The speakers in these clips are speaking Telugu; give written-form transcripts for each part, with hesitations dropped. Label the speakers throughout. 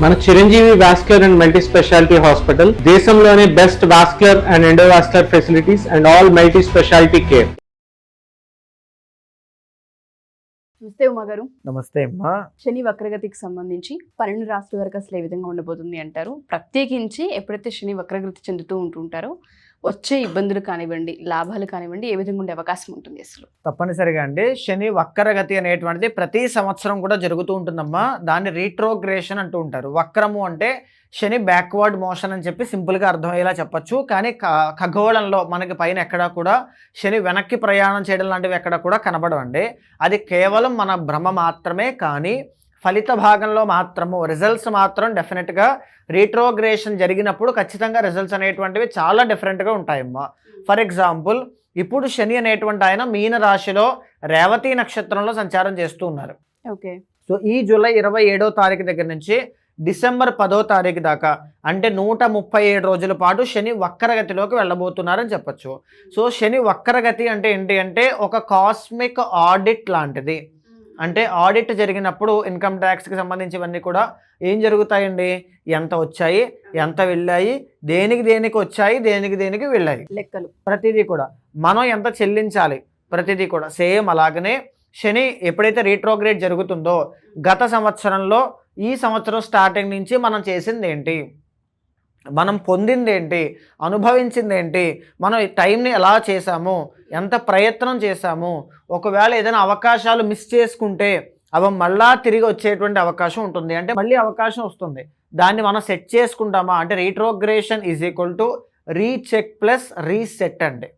Speaker 1: మన Chiranjeevi vascular and multi speciality hospital దేశంలోనే best vascular and endovascular facilities and all multi speciality care.
Speaker 2: నమస్తే ఉమా గారు.
Speaker 3: నమస్తే అమ్మా.
Speaker 2: శని వక్రగతికి సంబంధించి 12 రాశుల వరకు అసలు ఏ విధంగా ఉండబోతుంది అంటారు? ప్రత్యేకించి ఎప్పుడైతే శని వక్రగతి చెందుతూ ఉంటుంటారో వచ్చే ఇబ్బందులు కానివ్వండి, లాభాలు కానివ్వండి, ఏ విధంగా ఉండే అవకాశం ఉంటుంది అసలు?
Speaker 3: తప్పనిసరిగా అండి, శని వక్రగతి అనేటువంటిది ప్రతి సంవత్సరం కూడా జరుగుతూ ఉంటుందమ్మా. దాన్ని రీట్రోగ్రేషన్ అంటూ ఉంటారు. వక్రము అంటే శని బ్యాక్వర్డ్ మోషన్ అని చెప్పి సింపుల్గా అర్థమయ్యేలా చెప్పొచ్చు. కానీ ఖగోళంలో మనకి పైన ఎక్కడా కూడా శని వెనక్కి ప్రయాణం చేయడం లాంటివి ఎక్కడ కూడా కనబడవండి. అది కేవలం మన భ్రమ మాత్రమే. కానీ ఫలిత భాగంలో మాత్రము రిజల్ట్స్ మాత్రం డెఫినెట్గా రీట్రోగ్రేషన్ జరిగినప్పుడు ఖచ్చితంగా రిజల్ట్స్ అనేటువంటివి చాలా డిఫరెంట్గా ఉంటాయమ్మా. ఫర్ ఎగ్జాంపుల్, ఇప్పుడు శని అనేటువంటి ఆయన మీన రాశిలో రేవతి నక్షత్రంలో సంచారం చేస్తూ ఉన్నారు.
Speaker 2: ఓకే.
Speaker 3: సో ఈ జూలై 27వ తారీఖు దగ్గర నుంచి డిసెంబర్ 10వ తారీఖు దాకా అంటే 137 రోజుల పాటు శని వక్రగతిలోకి వెళ్ళబోతున్నారని చెప్పచ్చు. సో శని వక్రగతి అంటే ఏంటి అంటే ఒక కాస్మిక్ ఆడిట్ లాంటిది. అంటే ఆడిట్ జరిగినప్పుడు ఇన్కమ్ ట్యాక్స్కి సంబంధించివన్నీ కూడా ఏం జరుగుతాయండి, ఎంత వచ్చాయి, ఎంత వెళ్ళాయి, దేనికి దేనికి వచ్చాయి, దేనికి దేనికి వెళ్ళాయి,
Speaker 2: లెక్కలు
Speaker 3: ప్రతిదీ కూడా మనం ఎంత చెల్లించాలి, ప్రతిదీ కూడా సేమ్. అలాగనే శని ఎప్పుడైతే రీట్రోగ్రేడ్ జరుగుతుందో గత సంవత్సరంలో ఈ సంవత్సరం స్టార్టింగ్ నుంచి మనం చేసింది ఏంటి, మనం పొందింది ఏంటి, అనుభవించింది ఏంటి, మనం ఈ టైంని ఎలా చేసాము, ఎంత ప్రయత్నం చేశాము, ఒకవేళ ఏదైనా అవకాశాలు మిస్ చేసుకుంటే అవి మళ్ళా తిరిగి వచ్చేటువంటి అవకాశం ఉంటుంది. అంటే మళ్ళీ అవకాశం వస్తుంది, దాన్ని మనం సెట్ చేసుకుంటామా అంటే retrogression is equal to recheck plus reset అండి.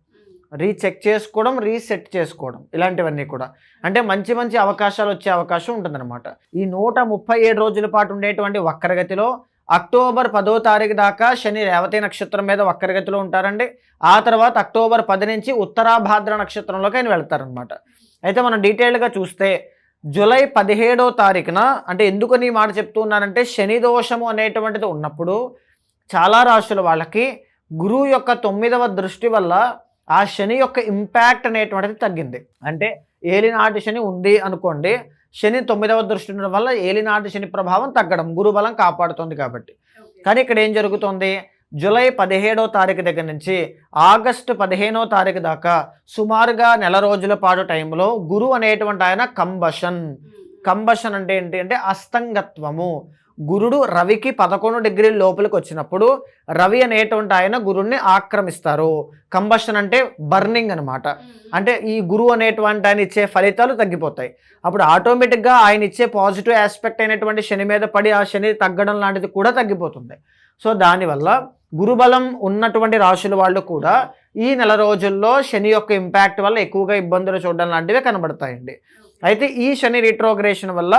Speaker 3: రీచెక్ చేసుకోవడం, రీసెట్ చేసుకోవడం, ఇలాంటివన్నీ కూడా అంటే మంచి మంచి అవకాశాలు వచ్చే అవకాశం ఉంటుందన్నమాట. ఈ 137 రోజుల పాటు ఉండేటువంటి వక్రగతిలో అక్టోబర్ 10వ తారీఖు దాకా శని రేవతి నక్షత్రం మీద వక్రగతిలో ఉంటారండి. ఆ తర్వాత అక్టోబర్ 10 నుంచి ఉత్తరాభాద్ర నక్షత్రంలోకి ఆయన వెళ్తారనమాట. అయితే మనం డీటెయిల్గా చూస్తే జూలై 17వ తారీఖున, అంటే ఎందుకని ఈ మాట చెప్తూ ఉన్నానంటే శని దోషము అనేటువంటిది ఉన్నప్పుడు చాలా రాశుల వాళ్ళకి గురువు యొక్క 9వ దృష్టి వల్ల ఆ శని యొక్క ఇంపాక్ట్ అనేటువంటిది తగ్గింది. అంటే ఏలినాటి శని ఉంది అనుకోండి, శని 9వ దృష్టి ఉండడం వల్ల ఏలినాటి శని ప్రభావం తగ్గడం, గురుబలం కాపాడుతుంది కాబట్టి. కానీ ఇక్కడ ఏం జరుగుతుంది, జూలై 17వ తారీఖు దగ్గర నుంచి ఆగస్టు 15వ తారీఖు దాకా సుమారుగా నెల రోజుల పాటు టైంలో గురువు అనేటువంటి ఆయన కంబషన్ అంటే ఏంటి అంటే అస్తంగత్వము. గురుడు రవికి 11 డిగ్రీల లోపలికి వచ్చినప్పుడు రవి అనేటువంటి ఆయన గురుడిని ఆక్రమిస్తారు. కంబషన్ అంటే బర్నింగ్ అనమాట. అంటే ఈ గురువు అనేటువంటి ఆయన ఇచ్చే ఫలితాలు తగ్గిపోతాయి. అప్పుడు ఆటోమేటిక్గా ఆయన ఇచ్చే పాజిటివ్ ఆస్పెక్ట్ అయినటువంటి శని మీద పడి ఆ శని తగ్గడం లాంటిది కూడా తగ్గిపోతుంది. సో దానివల్ల గురుబలం ఉన్నటువంటి రాశుల వాళ్ళు కూడా ఈ నెల రోజుల్లో శని యొక్క ఇంపాక్ట్ వల్ల ఎక్కువగా ఇబ్బందులు చూడడం లాంటివి కనబడతాయండి. అయితే ఈ శని రీట్రోగ్రేషన్ వల్ల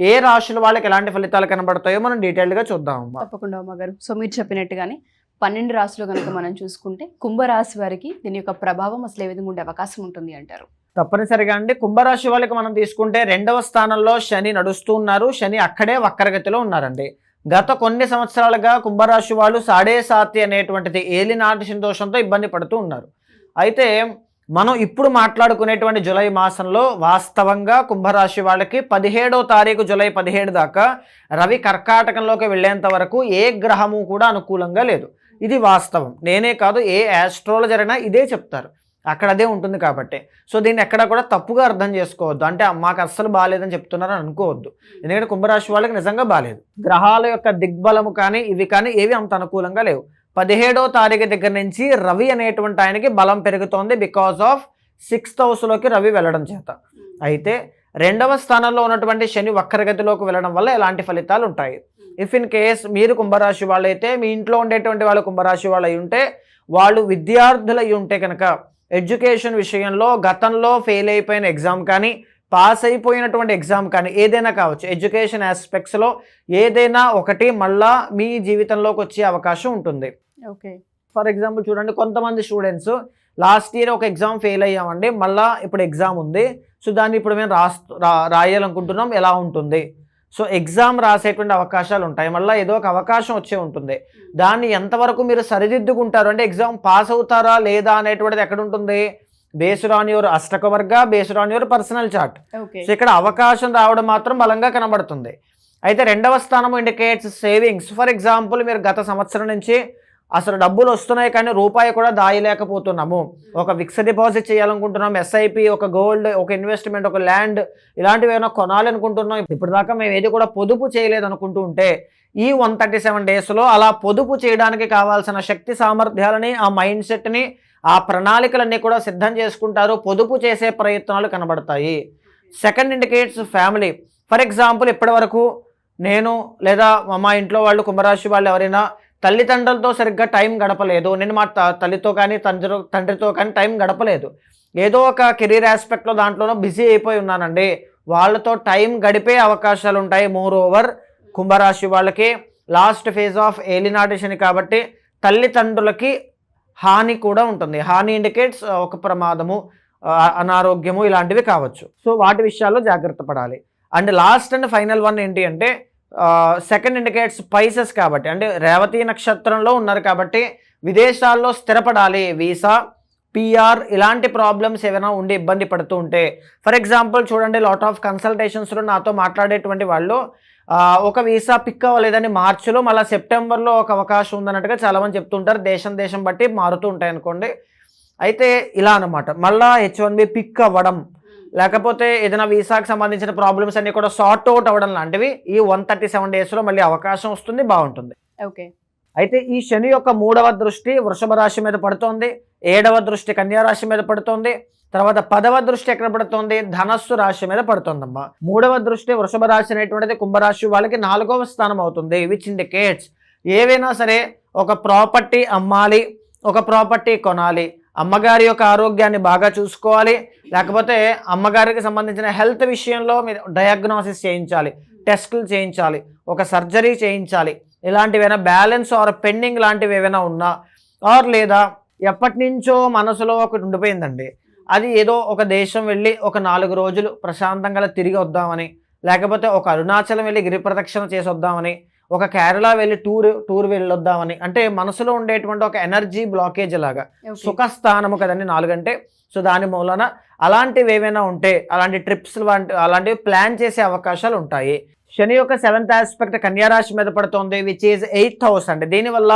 Speaker 3: ఏ రాశుల వాళ్ళకి ఎలాంటి ఫలితాలు కనబడతాయో మనం డీటెయిల్డ్గా చూద్దాం.
Speaker 2: తప్పకుండా అమ్మ గారు. సో మీరు చెప్పినట్టుగానే 12 రాశులు కనుక మనం చూసుకుంటే కుంభరాశి వారికి దీని యొక్క ప్రభావం అసలు ఏ విధంగా ఉండే అవకాశం ఉంటుంది అంటారు?
Speaker 3: తప్పనిసరిగా అండి, కుంభరాశి వాళ్ళకి మనం తీసుకుంటే 2వ స్థానంలో శని నడుస్తూ ఉన్నారు. శని అక్కడే వక్రగతిలో ఉన్నారండి. గత కొన్ని సంవత్సరాలుగా కుంభరాశి వాళ్ళు 7.5 అనేటువంటిది ఏలినాటి శని దోషంతో ఇబ్బంది పడుతూ ఉన్నారు. అయితే మనం ఇప్పుడు మాట్లాడుకునేటువంటి జూలై మాసంలో వాస్తవంగా కుంభరాశి వాళ్ళకి 17వ తారీఖు జూలై 17 దాకా రవి కర్కాటకంలోకి వెళ్ళేంత వరకు ఏ గ్రహము కూడా అనుకూలంగా లేదు. ఇది వాస్తవం. నేనే కాదు, ఏ ఆస్ట్రాలజర్ అయినా ఇదే చెప్తారు. అక్కడ అదే ఉంటుంది కాబట్టి. సో దీన్ని ఎక్కడ కూడా తప్పుగా అర్థం చేసుకోవద్దు. అంటే మాకు అస్సలు బాగాలేదని చెప్తున్నారని అనుకోవద్దు. ఎందుకంటే కుంభరాశి వాళ్ళకి నిజంగా బాగాలేదు. గ్రహాల యొక్క దిగ్బలము కానీ ఇవి కానీ ఏవి అంత అనుకూలంగా లేవు. 17వ తారీఖు దగ్గర నుంచి రవి అనేటువంటి ఆయనకి బలం పెరుగుతోంది బికాస్ ఆఫ్ 6th హౌస్లోకి రవి వెళ్ళడం చేత. అయితే 2వ స్థానంలో ఉన్నటువంటి శని వక్రగతిలోకి వెళ్ళడం వల్ల ఎలాంటి ఫలితాలు ఉంటాయి. ఇఫ్ ఇన్ కేస్ మీరు కుంభరాశి వాళ్ళు అయితే, మీ ఇంట్లో ఉండేటువంటి వాళ్ళు కుంభరాశి వాళ్ళు అయి ఉంటే, వాళ్ళు విద్యార్థులు అయి ఉంటే కనుక ఎడ్యుకేషన్ విషయంలో గతంలో ఫెయిల్ అయిపోయిన ఎగ్జామ్ కానీ పాస్ అయిపోయినటువంటి ఎగ్జామ్ కానీ ఏదైనా కావచ్చు, ఎడ్యుకేషన్ ఆస్పెక్ట్స్లో ఏదైనా ఒకటి మళ్ళా మీ జీవితంలోకి వచ్చే అవకాశం ఉంటుంది.
Speaker 2: ఓకే.
Speaker 3: ఫర్ ఎగ్జాంపుల్ చూడండి, కొంతమంది స్టూడెంట్స్ లాస్ట్ ఇయర్ ఒక ఎగ్జామ్ ఫెయిల్ అయ్యామండి, మళ్ళీ ఇప్పుడు ఎగ్జామ్ ఉంది, సో దాన్ని ఇప్పుడు మేము రాయాలనుకుంటున్నాం, ఎలా ఉంటుంది. సో ఎగ్జామ్ రాసేటువంటి అవకాశాలు ఉంటాయి, మళ్ళీ ఏదో ఒక అవకాశం వచ్చే ఉంటుంది. దాన్ని ఎంతవరకు మీరు సరిదిద్దుకుంటారు అంటే ఎగ్జామ్ పాస్ అవుతారా లేదా అనేటువంటిది ఎక్కడ ఉంటుంది, బేస్డ్ ఆన్ యువర్ అష్టక వర్గ, based on your personal chart. So ఇక్కడ అవకాశం రావడం మాత్రం బలంగా కనబడుతుంది. అయితే రెండవ స్థానం ఇండికేట్స్ సేవింగ్స్. ఫర్ ఎగ్జాంపుల్ మీరు గత సంవత్సరం నుంచి అసలు డబ్బులు వస్తున్నాయి కానీ రూపాయి కూడా దాయలేకపోతున్నాము. ఒక ఫిక్స్డ్ డిపాజిట్ చేయాలనుకుంటున్నాం, ఎస్ఐపి, ఒక గోల్డ్, ఒక ఇన్వెస్ట్మెంట్, ఒక ల్యాండ్, ఇలాంటివి ఏమైనా కొనాలనుకుంటున్నాం. ఇప్పటిదాకా మేము ఏది కూడా పొదుపు చేయలేదు అనుకుంటూ ఉంటే ఈ 137 డేస్లో అలా పొదుపు చేయడానికి కావాల్సిన శక్తి సామర్థ్యాలని, ఆ మైండ్ సెట్ని, ఆ ప్రణాళికలన్నీ కూడా సిద్ధం చేసుకుంటారు. పొదుపు చేసే ప్రయత్నాలు కనబడతాయి. Second indicates family. For example ఇప్పటి వరకు నేను లేదా మా ఇంట్లో వాళ్ళు కుంభరాశి వాళ్ళు ఎవరైనా తల్లిదండ్రులతో సరిగ్గా టైం గడపలేదు, నేను మా తల్లితో కానీ తండ్రితో కానీ టైం గడపలేదు, ఏదో ఒక కెరీర్ ఆస్పెక్ట్లో దాంట్లోనో బిజీ అయిపోయి ఉన్నానండి, వాళ్ళతో టైం గడిపే అవకాశాలు ఉంటాయి. మోర్ ఓవర్ కుంభరాశి వాళ్ళకి లాస్ట్ ఫేజ్ ఆఫ్ ఏలినాటి శని కాబట్టి తల్లిదండ్రులకి హాని కూడా ఉంటుంది. హాని ఇండికేట్స్ ఒక ప్రమాదము, అనారోగ్యము ఇలాంటివి కావచ్చు. సో వాటి విషయాల్లో జాగ్రత్త పడాలి. And last and final one ఏంటి అంటే సెకండ్ ఇండికేట్స్ స్పైసెస్ కాబట్టి, అంటే రేవతి నక్షత్రంలో ఉన్నారు కాబట్టి విదేశాల్లో స్థిరపడాలి. వీసా, పిఆర్ ఇలాంటి ప్రాబ్లమ్స్ ఏమైనా ఉండి ఇబ్బంది పడుతూ ఉంటే, ఫర్ ఎగ్జాంపుల్ చూడండి, లాట్ ఆఫ్ కన్సల్టేషన్స్లో నాతో మాట్లాడేటువంటి వాళ్ళు ఒక వీసా పిక్ అవ్వలేదని మార్చిలో, మళ్ళీ సెప్టెంబర్లో ఒక అవకాశం ఉందన్నట్టుగా చాలామంది చెప్తుంటారు. దేశం బట్టి మారుతూ ఉంటాయి అనుకోండి. అయితే ఇలా అనమాట, మళ్ళీ H1B పిక్ అవ్వడం, లేకపోతే ఏదైనా వీసాకి సంబంధించిన ప్రాబ్లమ్స్ అన్ని కూడా సార్ట్ అవుట్ అవ్వడం లాంటివి ఈ 137 డేస్లో మళ్ళీ అవకాశం వస్తుంది, బాగుంటుంది.
Speaker 2: ఓకే.
Speaker 3: అయితే ఈ శని యొక్క 3వ దృష్టి వృషభ రాశి మీద పడుతోంది, 7వ దృష్టి కన్యా రాశి మీద పడుతోంది, తర్వాత 10వ దృష్టి ఎక్కడ పడుతోంది, ధనస్సు రాశి మీద పడుతుందమ్మా. 3వ దృష్టి వృషభ రాశి అనేటువంటిది కుంభరాశి వాళ్ళకి 4వ స్థానం అవుతుంది. విచ్ ఇండికేట్స్ ఏవైనా సరే ఒక ప్రాపర్టీ అమ్మాలి, ఒక ప్రాపర్టీ కొనాలి, అమ్మగారి యొక్క ఆరోగ్యాన్ని బాగా చూసుకోవాలి, లేకపోతే అమ్మగారికి సంబంధించిన హెల్త్ విషయంలో మీరు డయాగ్నోసిస్ చేయించాలి, టెస్టులు చేయించాలి, ఒక సర్జరీ చేయించాలి, ఇలాంటివైనా బ్యాలెన్స్ ఆర్ పెండింగ్ లాంటివి ఏమైనా ఉన్నా, ఆర్ లేదా ఎప్పటి నుంచో మనసులో ఒకటి ఉండిపోయిందండి, అది ఏదో ఒక దేశం వెళ్ళి ఒక 4 రోజులు ప్రశాంతంగా తిరిగి వద్దామని, లేకపోతే ఒక అరుణాచలం వెళ్ళి గిరి ప్రదక్షిణ చేసి వద్దామని, ఒక కేరళ వెళ్ళి టూర్ వెళ్ళొద్దామని, అంటే మనసులో ఉండేటువంటి ఒక ఎనర్జీ బ్లాకేజ్ లాగా, సుఖస్థానము కదండి 4 అంటే. సో దాని మూలన అలాంటివి ఏవైనా ఉంటే అలాంటి ట్రిప్స్ అలాంటివి ప్లాన్ చేసే అవకాశాలు ఉంటాయి. శని యొక్క 7th ఆస్పెక్ట్ కన్యారాశి మీద పడుతుంది, విచ్ ఈజ్ 8th హౌస్ అండి. దీనివల్ల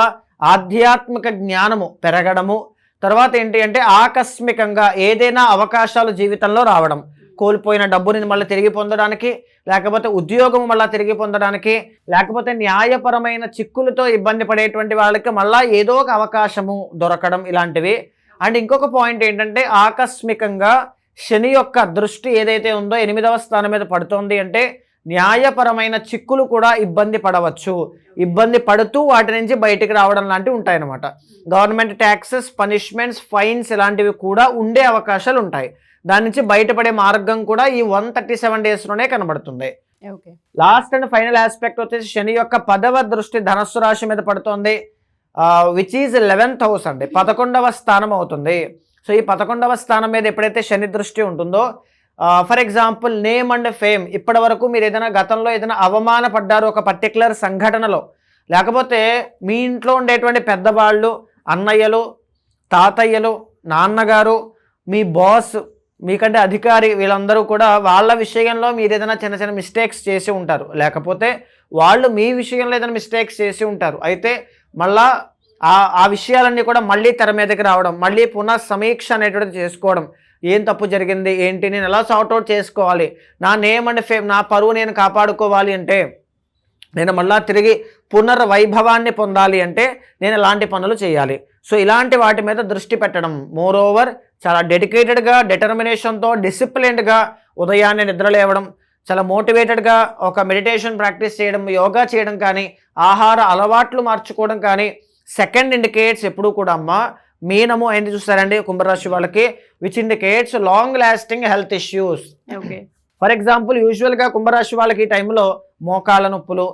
Speaker 3: ఆధ్యాత్మిక జ్ఞానము పెరగడము, తర్వాత ఏంటి అంటే ఆకస్మికంగా ఏదైనా అవకాశాలు జీవితంలో రావడం, కోల్పోయిన డబ్బుని మళ్ళీ తిరిగి పొందడానికి, లేకపోతే ఉద్యోగం మళ్ళీ తిరిగి పొందడానికి, లేకపోతే న్యాయపరమైన చిక్కులతో ఇబ్బంది పడేటువంటి వాళ్ళకి మళ్ళీ ఏదో ఒక అవకాశము దొరకడం, ఇలాంటివి. అండ్ ఇంకొక పాయింట్ ఏంటంటే ఆకస్మికంగా శని యొక్క దృష్టి ఏదైతే ఉందో 8వ స్థానం మీద పడుతోంది అంటే న్యాయపరమైన చిక్కులు కూడా ఇబ్బంది పడవచ్చు, ఇబ్బంది పడుతూ వాటి నుంచి బయటికి రావడం లాంటివి ఉంటాయన్నమాట. గవర్నమెంట్ ట్యాక్సెస్, పనిష్మెంట్స్, ఫైన్స్ ఇలాంటివి కూడా ఉండే అవకాశాలు ఉంటాయి. దాని నుంచి బయటపడే మార్గం కూడా ఈ 137 డేస్లోనే కనబడుతుంది. లాస్ట్ అండ్ ఫైనల్ ఆస్పెక్ట్ వచ్చేసి శని యొక్క 10వ దృష్టి ధనస్సు రాశి మీద పడుతుంది, విచ్ ఈజ్ 11th హౌస్ అండి, 11వ స్థానం అవుతుంది. సో ఈ 11వ స్థానం మీద ఎప్పుడైతే శని దృష్టి ఉంటుందో, for example name and fame, ఇప్పటి వరకు మీరు ఏదైనా గతంలో ఏదైనా అవమానపడ్డారు ఒక పర్టికులర్ సంఘటనలో, లేకపోతే మీ ఇంట్లో ఉండేటువంటి పెద్దవాళ్ళు, అన్నయ్యలు, తాతయ్యలు, నాన్నగారు, మీ బాస్, మీకంటే అధికారి, వీళ్ళందరూ కూడా వాళ్ళ విషయంలో మీరు ఏదైనా చిన్న చిన్న మిస్టేక్స్ చేసి ఉంటారు, లేకపోతే వాళ్ళు మీ విషయంలో ఏదైనా మిస్టేక్స్ చేసి ఉంటారు. అయితే మళ్ళా ఆ విషయాలన్నీ కూడా మళ్ళీ తెర మీదకి రావడం, మళ్ళీ పునః సమీక్ష అనేటువంటిది చేసుకోవడం, ఏం తప్పు జరిగింది ఏంటి, నేను ఎలా సార్ట్అవుట్ చేసుకోవాలి, నా నేమ్ అండ్ ఫేమ్, నా పరువు నేను కాపాడుకోవాలి అంటే, నేను మళ్ళా తిరిగి పునర్వైభవాన్ని పొందాలి అంటే నేను ఎలాంటి పనులు చేయాలి. సో ఇలాంటి వాటి మీద దృష్టి పెట్టడం, మోర్ ఓవర్ చాలా డెడికేటెడ్గా, డిటర్మినేషన్తో, డిసిప్లిన్డ్గా ఉదయాన్నే నిద్రలేవడం, చాలా మోటివేటెడ్గా ఒక మెడిటేషన్ ప్రాక్టీస్ చేయడం, యోగా చేయడం కానీ, ఆహార అలవాట్లు మార్చుకోవడం కానీ. సెకండ్ ఇండికేట్స్ ఎప్పుడు కూడా అమ్మ మీనము అయింది చూస్తారండి కుంభరాశి వాళ్ళకి, which indicates long lasting health issues.
Speaker 2: Okay.
Speaker 3: For example యూజువల్గా కుంభరాశి వాళ్ళకి ఈ టైంలో మోకాళ్ళ నొప్పులు,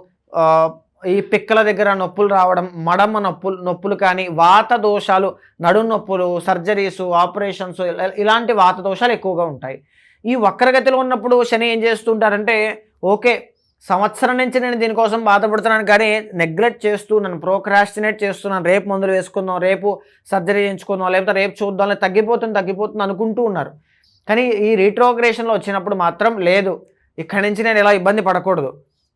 Speaker 3: ఈ పిక్కల దగ్గర నొప్పులు రావడం, మడమ నొప్పులు కానీ, వాత దోషాలు, నడుం నొప్పులు, సర్జరీసు, ఆపరేషన్స్, ఇలాంటి వాత దోషాలు ఎక్కువగా ఉంటాయి. ఈ వక్రగతిలో ఉన్నప్పుడు శని ఏం చేస్తుంటారంటే, ఓకే సంవత్సరం నుంచి నేను దీనికోసం బాధపడుతున్నాను కానీ నెగ్లెక్ట్ చేస్తూ, నన్ను ప్రోక్రాస్టినేట్ చేస్తున్నాను, రేపు మందులు వేసుకుందాం, రేపు సర్జరీ చేయించుకుందాం, లేకపోతే రేపు చూద్దాం, తగ్గిపోతుంది అనుకుంటూ ఉన్నారు. కానీ ఈ రీట్రోగ్రేషన్లో వచ్చినప్పుడు మాత్రం లేదు, ఇక్కడి నుంచి నేను ఇలా ఇబ్బంది పడకూడదు,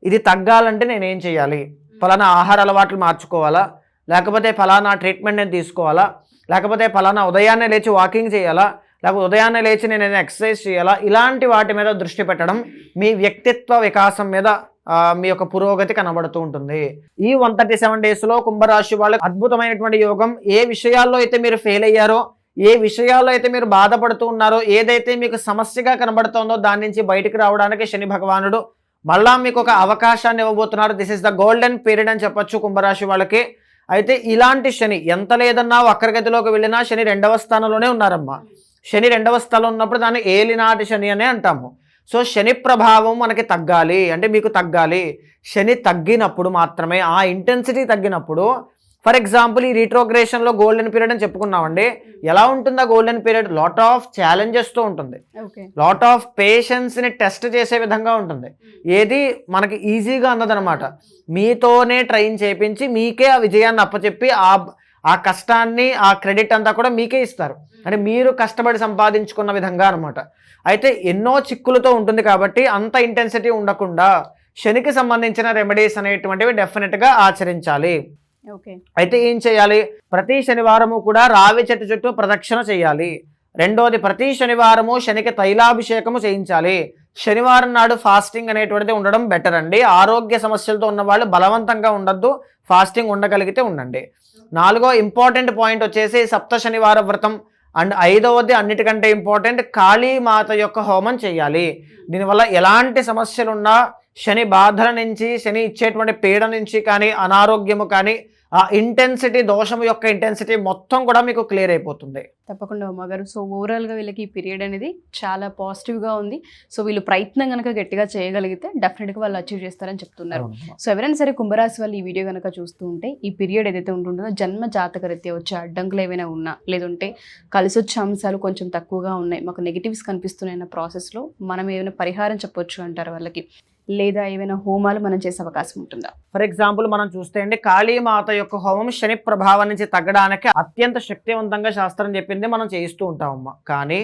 Speaker 3: ఇది తగ్గాలంటే నేనేం చేయాలి, ఫలానా ఆహార అలవాట్లు మార్చుకోవాలా, లేకపోతే ఫలానా ట్రీట్మెంట్ నేను తీసుకోవాలా, లేకపోతే ఫలానా ఉదయాన్నే లేచి వాకింగ్ చేయాలా, లేకపోతే ఉదయాన్నే లేచి నేను ఏదైనా ఎక్సర్సైజ్ చేయాలా, ఇలాంటి వాటి మీద దృష్టి పెట్టడం మీ వ్యక్తిత్వ వికాసం మీద మీ యొక్క పురోగతి కనబడుతూ ఉంటుంది. ఈ 137 డేస్లో కుంభరాశి వాళ్ళకి అద్భుతమైనటువంటి యోగం. ఏ విషయాల్లో అయితే మీరు ఫెయిల్ అయ్యారో, ఏ విషయాల్లో అయితే మీరు బాధపడుతూ ఉన్నారో, ఏదైతే మీకు సమస్యగా కనబడుతుందో దాని నుంచి బయటికి రావడానికి శని భగవానుడు మళ్ళా మీకు ఒక అవకాశాన్ని ఇవ్వబోతున్నారు. This is the golden period అని చెప్పొచ్చు కుంభరాశి వాళ్ళకి. అయితే ఇలాంటి శని ఎంత లేదన్నా వక్రగతిలోకి వెళ్ళినా శని 2వ స్థానంలోనే ఉన్నారమ్మా. శని 2వ స్థానంలో ఉన్నప్పుడు దాన్ని ఏలినాటి శని అనే అంటాము. సో శని ప్రభావం మనకి తగ్గాలి అంటే మీకు తగ్గాలి. శని తగ్గినప్పుడు మాత్రమే, ఆ ఇంటెన్సిటీ తగ్గినప్పుడు, ఫర్ ఎగ్జాంపుల్ ఈ రీట్రోగ్రేషన్లో గోల్డెన్ పీరియడ్ అని చెప్పుకున్నామండి. ఎలా ఉంటుంది ఆ గోల్డెన్ పీరియడ్? లాట్ ఆఫ్ ఛాలెంజెస్తో ఉంటుంది, లాట్ ఆఫ్ పేషెన్స్ని టెస్ట్ చేసే విధంగా ఉంటుంది. ఏది మనకి ఈజీగా అందదనమాట. మీతోనే ట్రైన్ చేయించి మీకే ఆ విజయాన్ని అప్పచెప్పి ఆ కష్టాన్ని, ఆ క్రెడిట్ అంతా కూడా మీకే ఇస్తారు. అంటే మీరు కష్టపడి సంపాదించుకున్న విధంగా అనమాట. అయితే ఎన్నో చిక్కులతో ఉంటుంది కాబట్టి అంత ఇంటెన్సిటీ ఉండకుండా శనికి సంబంధించిన రెమెడీస్ అనేటువంటివి డెఫినెట్గా ఆచరించాలి. అయితే ఏం చేయాలి? ప్రతి శనివారము కూడా రావి చెట్టు చుట్టూ ప్రదక్షిణ చేయాలి. రెండోది, ప్రతి శనివారము శనికి తైలాభిషేకము చేయించాలి. శనివారం నాడు ఫాస్టింగ్ అనేటువంటిది ఉండడం బెటర్ అండి. ఆరోగ్య సమస్యలతో ఉన్న వాళ్ళు బలవంతంగా ఉండద్దు, ఫాస్టింగ్ ఉండగలిగితే ఉండండి. 4వ ఇంపార్టెంట్ పాయింట్ వచ్చేసి సప్త శనివార వ్రతం. అండ్ 5వది అన్నిటికంటే ఇంపార్టెంట్, కాళీమాత యొక్క హోమం చేయాలి. దీనివల్ల ఎలాంటి సమస్యలున్నా శని బాధల నుంచి, శని ఇచ్చేటువంటి పీడ నుంచి కానీ, అనారోగ్యము కానీ, ఆ ఇంటెన్సిటీ, దోషము యొక్క ఇంటెన్సిటీ మొత్తం కూడా మీకు క్లియర్ అయిపోతుంది.
Speaker 2: తప్పకుండా ఉమాగారు. సో ఓవరాల్గా వీళ్ళకి ఈ పీరియడ్ అనేది చాలా పాజిటివ్గా ఉంది. సో వీళ్ళు ప్రయత్నం కనుక గట్టిగా చేయగలిగితే డెఫినెట్గా వాళ్ళు అచీవ్ చేస్తారని చెప్తున్నారు. సో ఎవరైనా సరే కుంభరాశి వాళ్ళు ఈ వీడియో కనుక చూస్తూ ఉంటే ఈ పీరియడ్ ఏదైతే ఉంటుందో జన్మ జాతక రీత్యా వచ్చే అడ్డంకులు ఏమైనా ఉన్నా, లేదంటే కలిసి వచ్చే అంశాలు కొంచెం తక్కువగా ఉన్నాయి, మాకు నెగిటివ్స్ కనిపిస్తున్నాయన్న ప్రాసెస్లో మనం ఏమైనా పరిహారం చెప్పొచ్చు అంటారు వాళ్ళకి, లేదా ఏమైనా హోమాలు మనం చేసే అవకాశం ఉంటుందా?
Speaker 3: ఫర్ ఎగ్జాంపుల్ మనం చూస్తే అండి, కాళీమాత యొక్క హోమం శని ప్రభావం నుంచి తగ్గడానికి అత్యంత శక్తివంతంగా శాస్త్రం చెప్పింది మనం చేయిస్తూ ఉంటామమ్మ. కానీ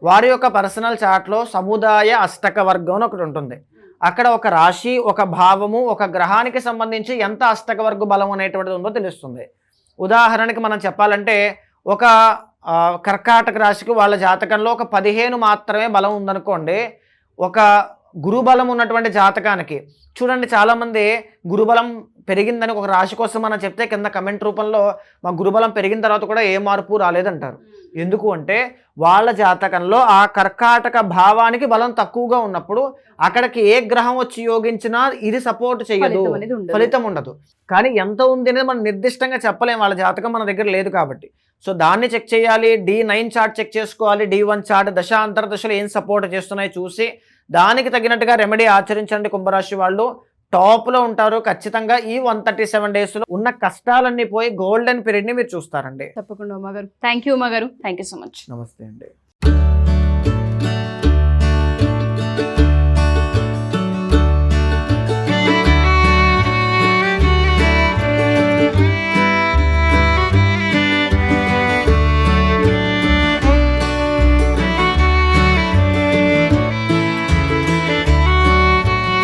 Speaker 3: వారి యొక్క పర్సనల్ చార్ట్లో సముదాయ అష్టక వర్గం అని ఒకటి ఉంటుంది. అక్కడ ఒక రాశి, ఒక భావము, ఒక గ్రహానికి సంబంధించి ఎంత అష్టక వర్గ బలం అనేటువంటిది ఉందో తెలుస్తుంది. ఉదాహరణకి మనం చెప్పాలంటే ఒక కర్కాటక రాశికి వాళ్ళ జాతకంలో ఒక 15 మాత్రమే బలం ఉందనుకోండి. ఒక గురుబలం ఉన్నటువంటి జాతకానికి చూడండి, చాలామంది గురుబలం పెరిగిందని ఒక రాశి కోసం మనం చెప్తే కింద కమెంట్ రూపంలో మా గురుబలం పెరిగిన తర్వాత కూడా ఏ మార్పు రాలేదంటారు. ఎందుకు అంటే వాళ్ళ జాతకంలో ఆ కర్కాటక భావానికి బలం తక్కువగా ఉన్నప్పుడు అక్కడికి ఏ గ్రహం వచ్చి యోగించినా ఇది సపోర్ట్ చేయదు, ఫలితం ఉండదు. కానీ ఎంత ఉంది అనేది మనం నిర్దిష్టంగా చెప్పలేం, వాళ్ళ జాతకం మన దగ్గర లేదు కాబట్టి. సో దాన్ని చెక్ చేయాలి. D9 చార్ట్ చెక్ చేసుకోవాలి, D1 చార్ట్, దశాంతర దశలు ఏం సపోర్ట్ చేస్తున్నాయో చూసి దానికి తగినట్టుగా రెమెడీ ఆచరించండి. కుంభరాశి వాళ్ళు టాప్లో ఉంటారు ఖచ్చితంగా. ఈ 137 డేస్లో ఉన్న కష్టాలన్నీ పోయి గోల్డెన్ పీరియడ్ని మీరు చూస్తారండి.
Speaker 2: తప్పకుండా ఉమాగారు. థ్యాంక్ యూ ఉమాగారు. Thank you so much.
Speaker 3: నమస్తే అండి.